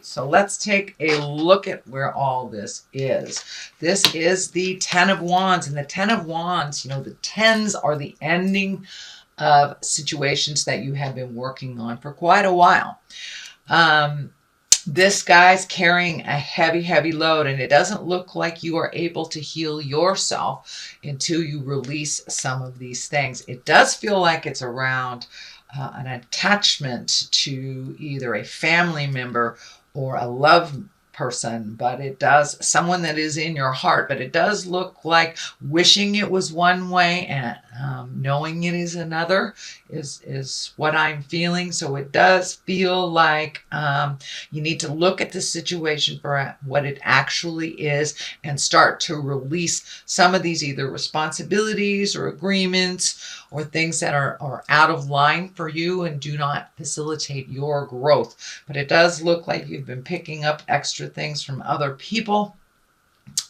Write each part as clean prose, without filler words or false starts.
so let's take a look at where all this is. This is the Ten of Wands, and the Ten of Wands, you know, the tens are the ending of situations that you have been working on for quite a while. This guy's carrying a heavy, heavy load, and it doesn't look like you are able to heal yourself until you release some of these things. It does feel like it's around an attachment to either a family member or a love person, but it does, someone that is in your heart, but it does look like wishing it was one way and knowing it is another is what I'm feeling. So it does feel like you need to look at the situation for what it actually is and start to release some of these either responsibilities or agreements or things that are out of line for you and do not facilitate your growth. But it does look like you've been picking up extra things from other people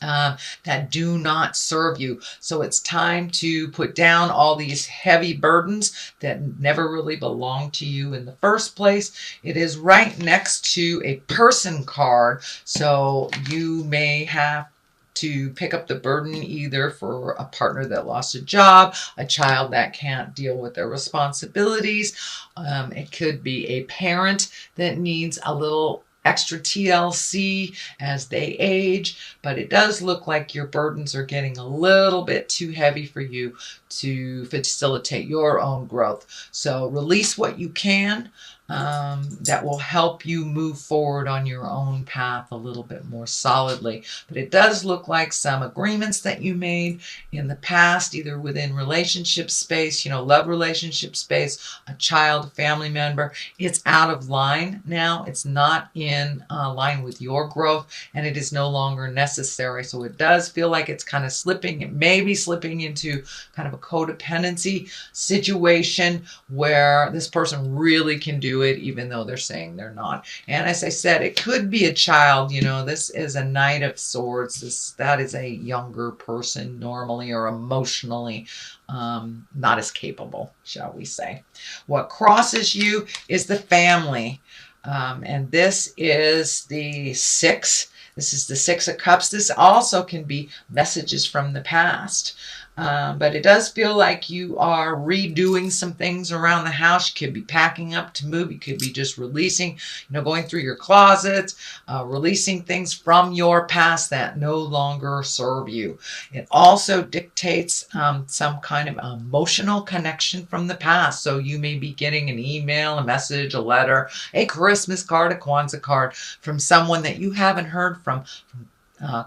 that do not serve you. So it's time to put down all these heavy burdens that never really belonged to you in the first place. It is right next to a person card. So you may have to pick up the burden either for a partner that lost a job, a child that can't deal with their responsibilities. It could be a parent that needs a little extra TLC as they age, but it does look like your burdens are getting a little bit too heavy for you to facilitate your own growth. So release what you can. That will help you move forward on your own path a little bit more solidly. But it does look like some agreements that you made in the past, either within relationship space, you know, love relationship space, a child, a family member, it's out of line now. It's not in line with your growth, and it is no longer necessary. So it does feel like it's kind of slipping. It may be slipping into kind of a codependency situation where this person really can do it even though they're saying they're not. And as I said, it could be a child. You know, this is a Knight of Swords. That is a younger person normally, or emotionally not as capable, shall we say. What crosses you is the family. And this is the six. This is the Six of Cups. This also can be messages from the past. But it does feel like you are redoing some things around the house. You could be packing up to move. You could be just releasing, you know, going through your closets, releasing things from your past that no longer serve you. It also dictates some kind of emotional connection from the past. So you may be getting an email, a message, a letter, a Christmas card, a Kwanzaa card from someone that you haven't heard from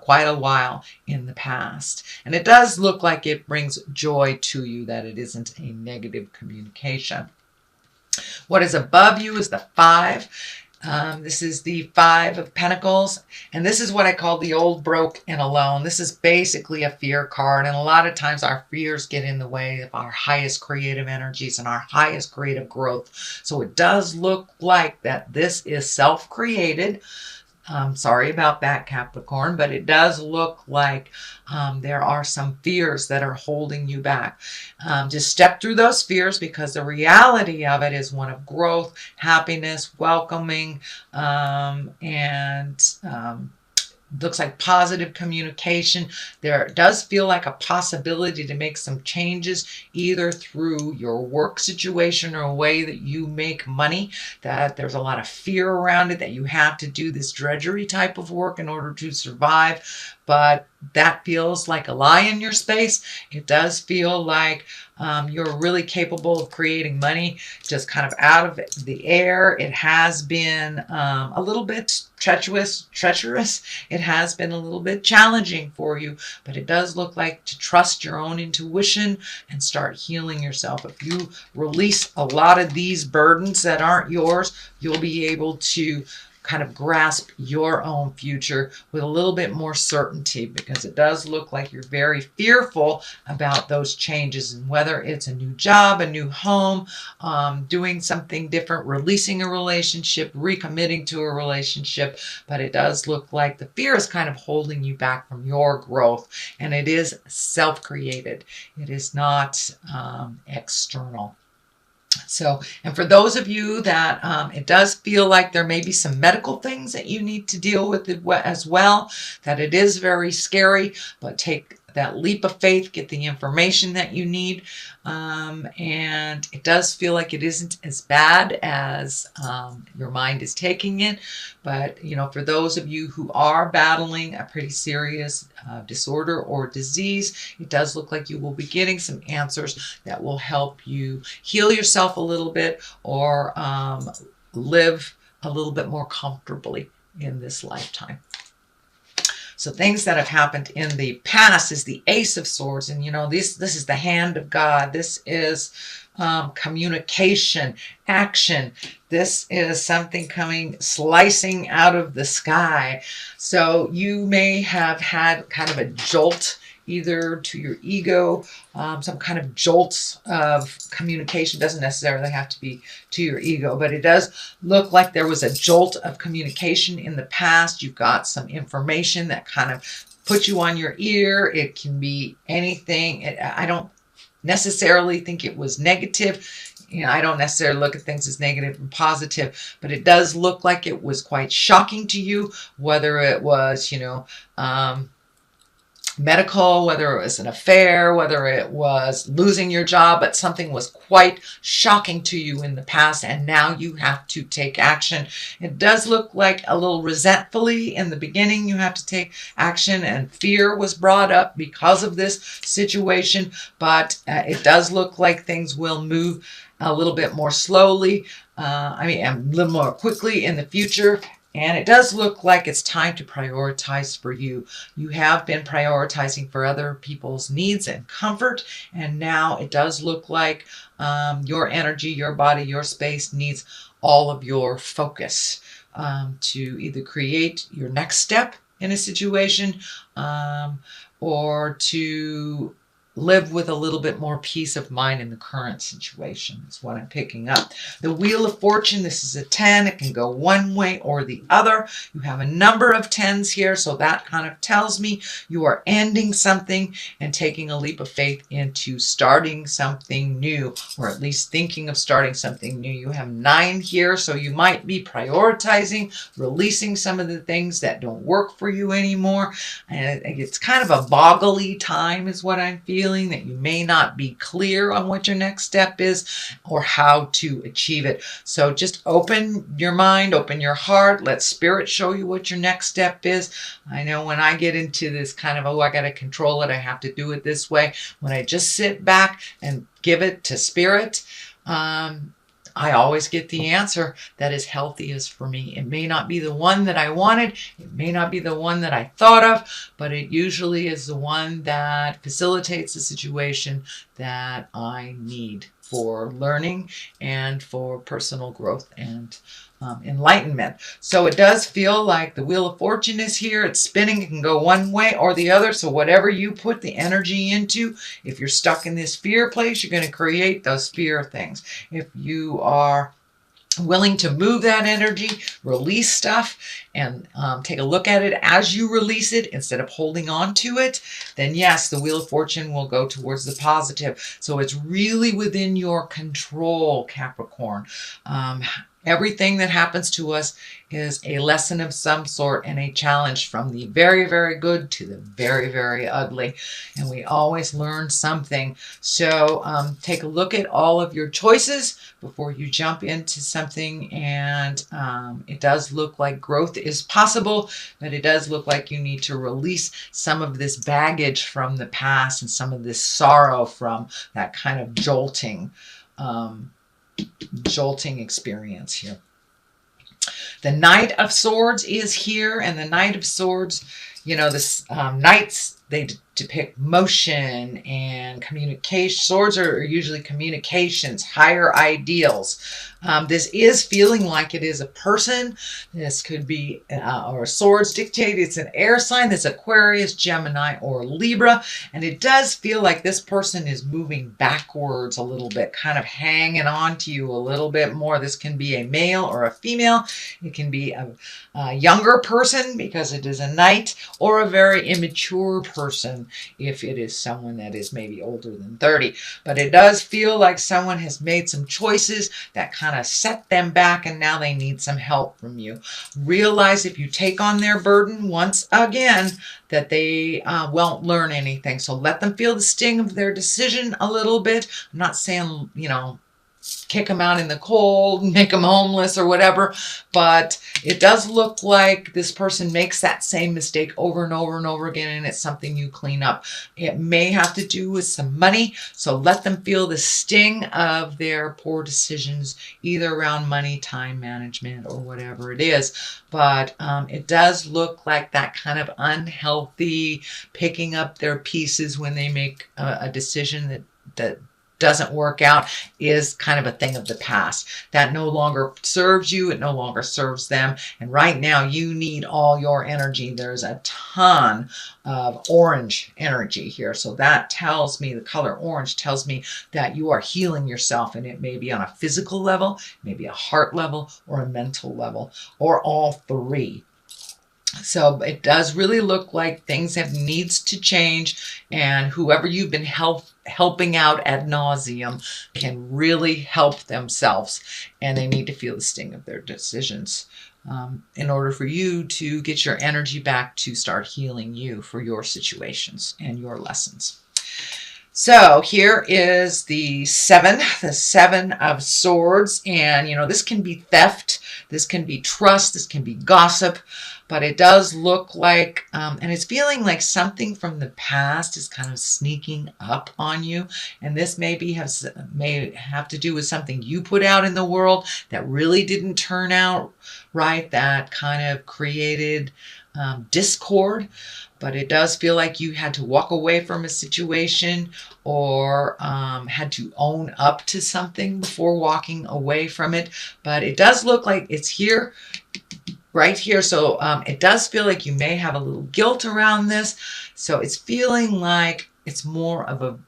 quite a while in the past. And it does look like it brings joy to you, that it isn't a negative communication. What is above you is the Five. This is the Five of Pentacles, and this is what I call the old, broke, and alone. This is basically a fear card, and a lot of times our fears get in the way of our highest creative energies and our highest creative growth. So it does look like that this is self-created. Sorry about that, Capricorn, but it does look like there are some fears that are holding you back. Just step through those fears, because the reality of it is one of growth, happiness, welcoming, and looks like positive communication. There does feel like a possibility to make some changes, either through your work situation or a way that you make money, that there's a lot of fear around it, that you have to do this drudgery type of work in order to survive. But that feels like a lie in your space. It does feel like you're really capable of creating money just kind of out of the air. It has been a little bit treacherous. It has been a little bit challenging for you, but it does look like to trust your own intuition and start healing yourself. If you release a lot of these burdens that aren't yours, you'll be able to kind of grasp your own future with a little bit more certainty, because it does look like you're very fearful about those changes, and whether it's a new job, a new home, doing something different, releasing a relationship, recommitting to a relationship. But it does look like the fear is kind of holding you back from your growth, and it is self-created. It is not external. So, and for those of you that it does feel like there may be some medical things that you need to deal with as well, that it is very scary, but take that leap of faith, get the information that you need. And it does feel like it isn't as bad as your mind is taking it. But, you know, for those of you who are battling a pretty serious disorder or disease, it does look like you will be getting some answers that will help you heal yourself a little bit, or live a little bit more comfortably in this lifetime. So things that have happened in the past is the Ace of Swords. And, you know, this is the hand of God. This is communication, action. This is something coming, slicing out of the sky. So you may have had kind of a jolt either to your ego, some kind of jolts of communication. Doesn't necessarily have to be to your ego, but it does look like there was a jolt of communication in the past. You've got some information that kind of put you on your ear. It can be anything. I don't necessarily think it was negative. You know, I don't necessarily look at things as negative and positive, but it does look like it was quite shocking to you, whether it was, you know, medical, whether it was an affair, whether it was losing your job, but something was quite shocking to you in the past, and now you have to take action. It does look like a little resentfully in the beginning you have to take action, and fear was brought up because of this situation, but it does look like things will move a little bit more slowly, a little more quickly in the future. And it does look like it's time to prioritize for you. You have been prioritizing for other people's needs and comfort. And now it does look like your energy, your body, your space needs all of your focus to either create your next step in a situation or to live with a little bit more peace of mind in the current situation is what I'm picking up. The Wheel of Fortune, this is a 10. It can go one way or the other. You have a number of 10s here, so that kind of tells me you are ending something and taking a leap of faith into starting something new, or at least thinking of starting something new. You have 9 here, so you might be prioritizing, releasing some of the things that don't work for you anymore. And it's kind of a boggly time is what I'm feeling, that you may not be clear on what your next step is or how to achieve it. So just open your mind, open your heart, let spirit show you what your next step is. I know when I get into this kind of, oh, I got to control it, I have to do it this way. When I just sit back and give it to spirit, I always get the answer that is healthiest for me. It may not be the one that I wanted. It may not be the one that I thought of, but it usually is the one that facilitates the situation that I need for learning and for personal growth and enlightenment. So it does feel like the Wheel of Fortune is here. It's spinning. It can go one way or the other. So whatever you put the energy into, if you're stuck in this fear place, you're going to create those fear things. If you are willing to move that energy, release stuff, and take a look at it as you release it instead of holding on to it, then yes, the Wheel of Fortune will go towards the positive. So it's really within your control, Capricorn. Everything that happens to us is a lesson of some sort and a challenge, from the very, very good to the very, very ugly. And we always learn something. So take a look at all of your choices before you jump into something. And it does look like growth is possible, but it does look like you need to release some of this baggage from the past and some of this sorrow from that kind of jolting experience here. The Knight of Swords is here, and the Knight of Swords, you know, this knights, they depict motion and communication. Swords are usually communications, higher ideals. This is feeling like it is a person. This could be, or swords dictate it's an air sign. That's Aquarius, Gemini, or Libra. And it does feel like this person is moving backwards a little bit, kind of hanging on to you a little bit more. This can be a male or a female. It can be a younger person because it is a knight, or a very immature person if it is someone that is maybe older than 30. But it does feel like someone has made some choices that kind of set them back, and now they need some help from you. Realize if you take on their burden once again, that they won't learn anything. So let them feel the sting of their decision a little bit. I'm not saying, kick them out in the cold, make them homeless or whatever, but it does look like this person makes that same mistake over and over and over again, and it's something you clean up. It may have to do with some money, so let them feel the sting of their poor decisions, either around money, time management, or whatever it is. But it does look like that kind of unhealthy picking up their pieces when they make a decision that doesn't work out is kind of a thing of the past. That no longer serves you. It no longer serves them. And right now you need all your energy. There's a ton of orange energy here. So that tells me, the color orange tells me that you are healing yourself, and it may be on a physical level, maybe a heart level, or a mental level, or all three. So it does really look like things have needs to change, and whoever you've been helping out ad nauseum can really help themselves, and they need to feel the sting of their decisions in order for you to get your energy back to start healing you for your situations and your lessons. So here is the seven of swords, and this can be theft, this can be trust, this can be gossip, but it does look like, and it's feeling like something from the past is kind of sneaking up on you, and this may have to do with something you put out in the world that really didn't turn out right, that kind of created discord. But it does feel like you had to walk away from a situation, or had to own up to something before walking away from it. But it does look like it's here, right here. So it does feel like you may have a little guilt around this. So it's feeling like it's more of a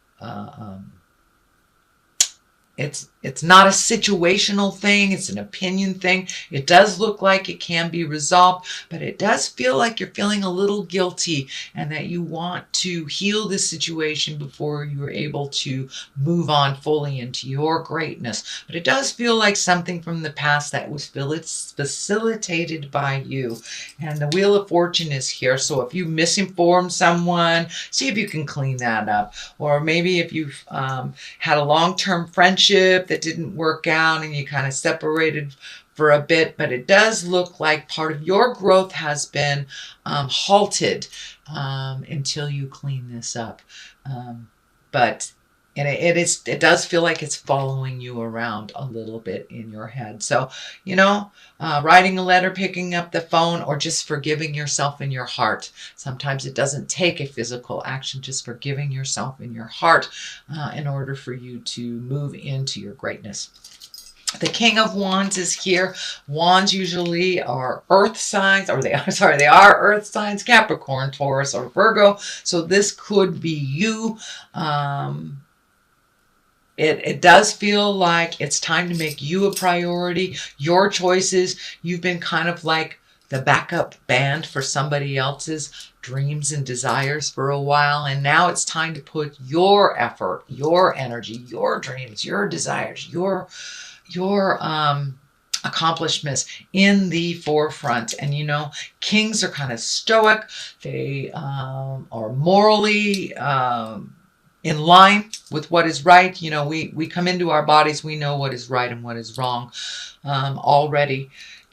it's not a situational thing, it's an opinion thing. It does look like it can be resolved, but it does feel like you're feeling a little guilty, and that you want to heal this situation before you're able to move on fully into your greatness. But it does feel like something from the past that was facilitated by you. And the Wheel of Fortune is here, so if you misinformed someone, see if you can clean that up. Or maybe if you've had a long-term friendship that didn't work out and you kind of separated for a bit, but it does look like part of your growth has been halted until you clean this up. It does feel like it's following you around a little bit in your head. So, writing a letter, picking up the phone, or just forgiving yourself in your heart. Sometimes it doesn't take a physical action, just forgiving yourself in your heart in order for you to move into your greatness. The King of Wands is here. Wands usually are earth signs, or they are earth signs, Capricorn, Taurus, or Virgo. So this could be you. It does feel like it's time to make you a priority, your choices. You've been kind of like the backup band for somebody else's dreams and desires for a while, and now it's time to put your effort, your energy, your dreams, your desires, your accomplishments in the forefront. And kings are kind of stoic. They are morally in line with what is right. We come into our bodies, we know what is right and what is wrong already.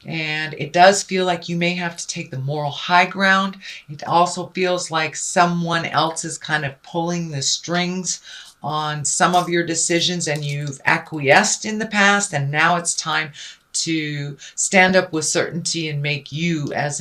And it does feel like you may have to take the moral high ground. It also feels like someone else is kind of pulling the strings on some of your decisions, and you've acquiesced in the past, and now it's time to stand up with certainty and make you as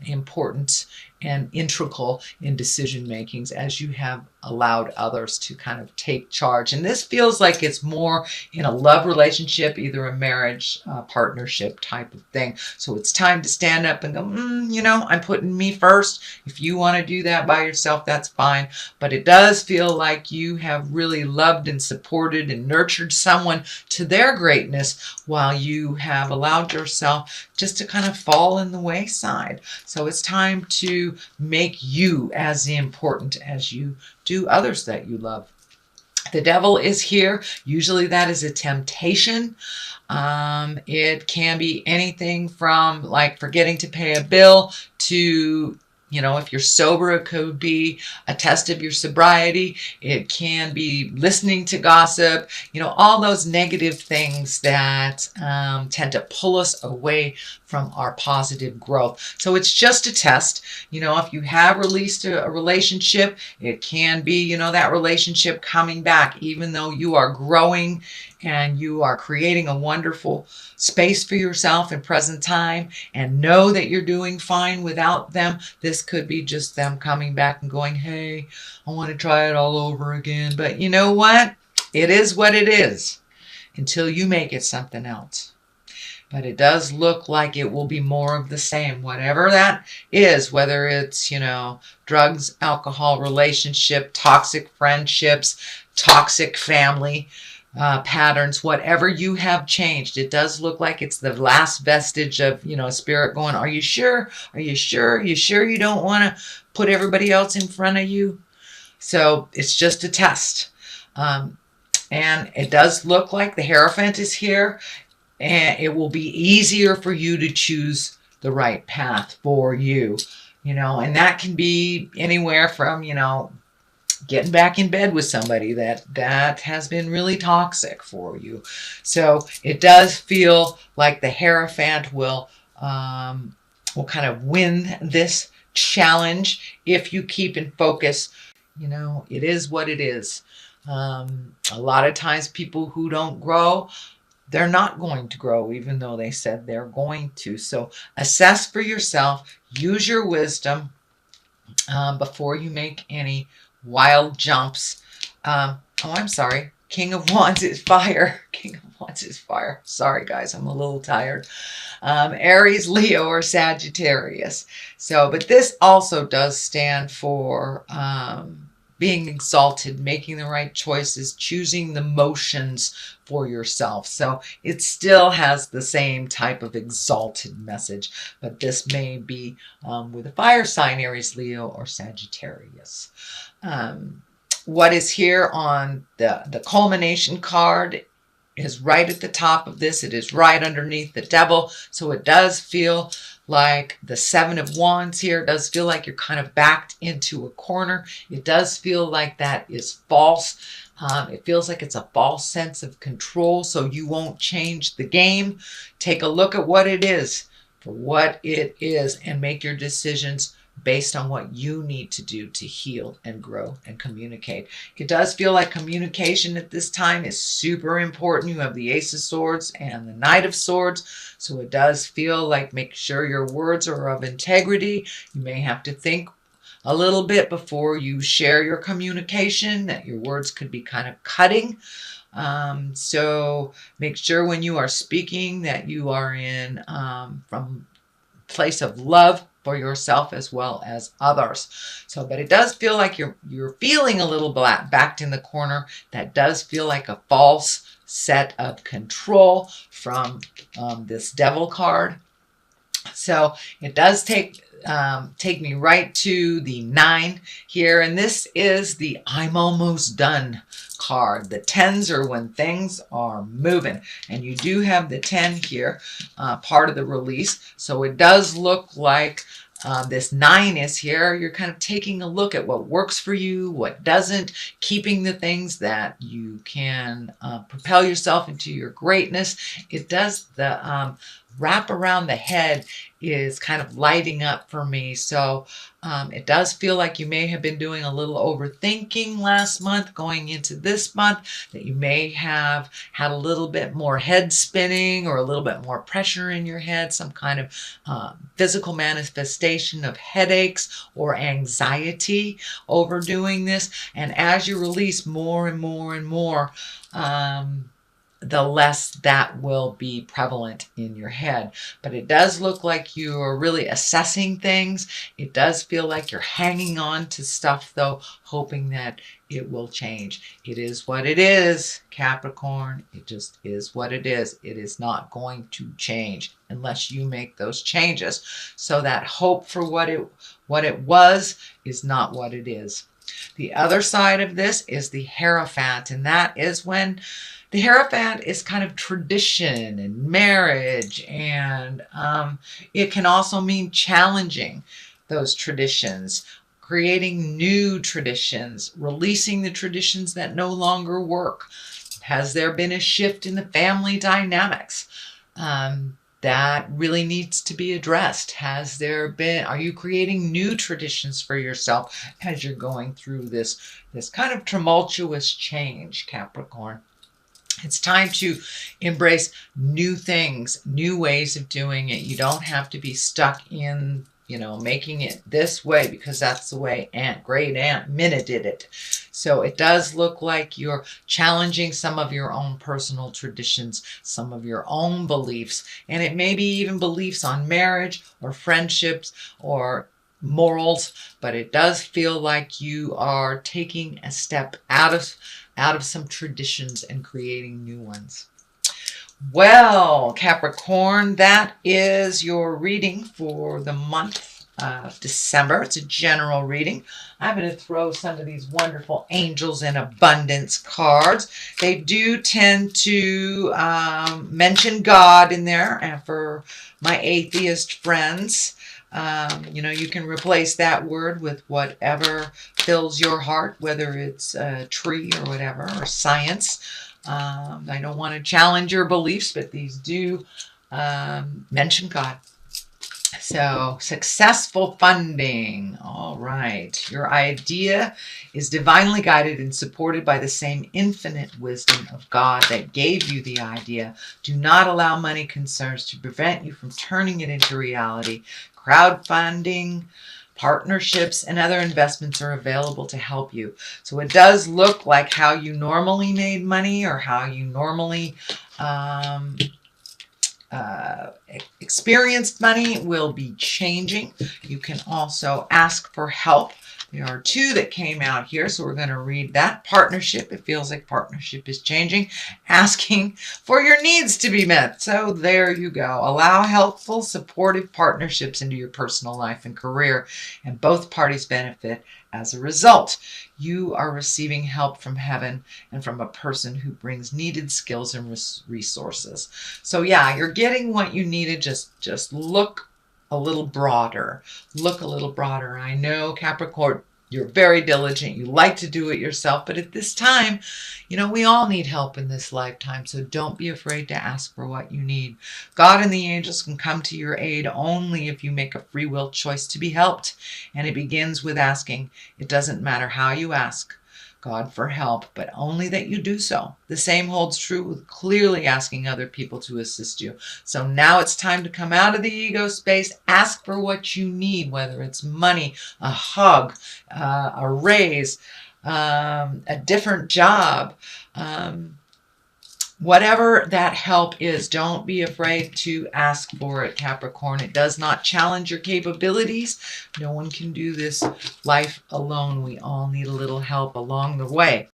important and integral in decision makings as you have allowed others to kind of take charge. And this feels like it's more in a love relationship, either a marriage, partnership type of thing. So it's time to stand up and go, you know, I'm putting me first. If you want to do that by yourself, that's fine. But it does feel like you have really loved and supported and nurtured someone to their greatness while you have allowed yourself just to kind of fall in the wayside. So it's time to make you as important as you do others that you love. The devil is here. Usually that is a temptation. It can be anything from like forgetting to pay a bill to, you know, if you're sober, it could be a test of your sobriety. It can be listening to gossip, you know, all those negative things that tend to pull us away from our positive growth. So it's just a test. You know, if you have released a relationship, it can be, you know, that relationship coming back, even though you are growing and you are creating a wonderful space for yourself in present time, and know that you're doing fine without them. This could be just them coming back and going, hey, I want to try it all over again. But you know what? It is what it is until you make it something else. But it does look like it will be more of the same, whatever that is, whether it's, you know, drugs, alcohol, relationship, toxic friendships, toxic family patterns, whatever you have changed. It does look like it's the last vestige of, you know, spirit going, are you sure? Are you sure? Are you sure you don't want to put everybody else in front of you? So it's just a test. And it does look like the Hierophant is here, and it will be easier for you to choose the right path for you, you know, and that can be anywhere from, you know, getting back in bed with somebody that has been really toxic for you. So it does feel like the Hierophant will kind of win this challenge if you keep in focus. You know, it is what it is. A lot of times people who don't grow, they're not going to grow, even though they said they're going to. So assess for yourself, use your wisdom before you make any wild jumps. Oh, I'm sorry. King of Wands is fire. King of Wands is fire. Sorry, guys. I'm a little tired. Aries, Leo, or Sagittarius. So, but this also does stand for being exalted, making the right choices, choosing the motions for yourself. So it still has the same type of exalted message, but this may be with a fire sign, Aries, Leo, or Sagittarius. What is here on the culmination card is right at the top of this. It is right underneath the devil. So it does feel like the Seven of Wands here. It does feel like you're kind of backed into a corner. It does feel like that is false. It feels like it's a false sense of control, so you won't change the game. Take a look at what it is for what it is and make your decisions based on what you need to do to heal and grow and communicate. It does feel like communication at this time is super important. You have the Ace of Swords and the Knight of Swords. So it does feel like make sure your words are of integrity. You may have to think a little bit before you share your communication, that your words could be kind of cutting. So make sure when you are speaking that you are in from a place of love for yourself as well as others. So, but it does feel like you're feeling a little backed in the corner. That does feel like a false set of control from this Devil card. So it does take me right to the 9 here, and this is the I'm almost done card. The 10s are when things are moving, and you do have the 10 here, part of the release. So it does look like this 9 is here. You're kind of taking a look at what works for you, what doesn't, keeping the things that you can propel yourself into your greatness. It does, the wrap around the head is kind of lighting up for me. So it does feel like you may have been doing a little overthinking last month going into this month, that you may have had a little bit more head spinning or a little bit more pressure in your head, some kind of physical manifestation of headaches or anxiety over doing this. And as you release more and more and more, the less that will be prevalent in your head. But it does look like you are really assessing things. It does feel like you're hanging on to stuff, though, hoping that it will change. It is what it is, Capricorn. It just is what it is. It is not going to change unless you make those changes. So that hope for what it was is not what it is. The other side of this is the Hierophant, and that is when the Hierophant is kind of tradition and marriage, and it can also mean challenging those traditions, creating new traditions, releasing the traditions that no longer work. Has there been a shift in the family dynamics? That really needs to be addressed. Are you creating new traditions for yourself as you're going through this kind of tumultuous change, Capricorn? It's time to embrace new things, new ways of doing it. You don't have to be stuck in, making it this way because that's the way great Aunt Minna did it. So it does look like you're challenging some of your own personal traditions, some of your own beliefs, and it may be even beliefs on marriage or friendships or morals, but it does feel like you are taking a step out of some traditions and creating new ones. Well, Capricorn, that is your reading for the month of December. It's a general reading. I'm going to throw some of these wonderful Angels in Abundance cards. They do tend to mention God in there, and for my atheist friends, you can replace that word with whatever fills your heart, whether it's a tree or whatever, or science. I don't want to challenge your beliefs, but these do mention God. So, successful funding. All right. Your idea is divinely guided and supported by the same infinite wisdom of God that gave you the idea. Do not allow money concerns to prevent you from turning it into reality. Crowdfunding, partnerships, and other investments are available to help you. So it does look like how you normally made money or how you normally experienced money will be changing. You can also ask for help. There are two that came out here, so we're going to read that. Partnership. It feels like partnership is changing. Asking for your needs to be met. So there you go. Allow helpful, supportive partnerships into your personal life and career, and both parties benefit as a result. You are receiving help from heaven and from a person who brings needed skills and resources. So yeah, you're getting what you needed. Just look a little broader. Look a little broader. I know, Capricorn, you're very diligent. You like to do it yourself. But at this time, we all need help in this lifetime. So don't be afraid to ask for what you need. God and the angels can come to your aid only if you make a free will choice to be helped. And it begins with asking. It doesn't matter how you ask God for help, but only that you do so. The same holds true with clearly asking other people to assist you. So now it's time to come out of the ego space, ask for what you need, whether it's money, a hug, a raise, a different job, whatever that help is. Don't be afraid to ask for it, Capricorn. It does not challenge your capabilities. No one can do this life alone. We all need a little help along the way.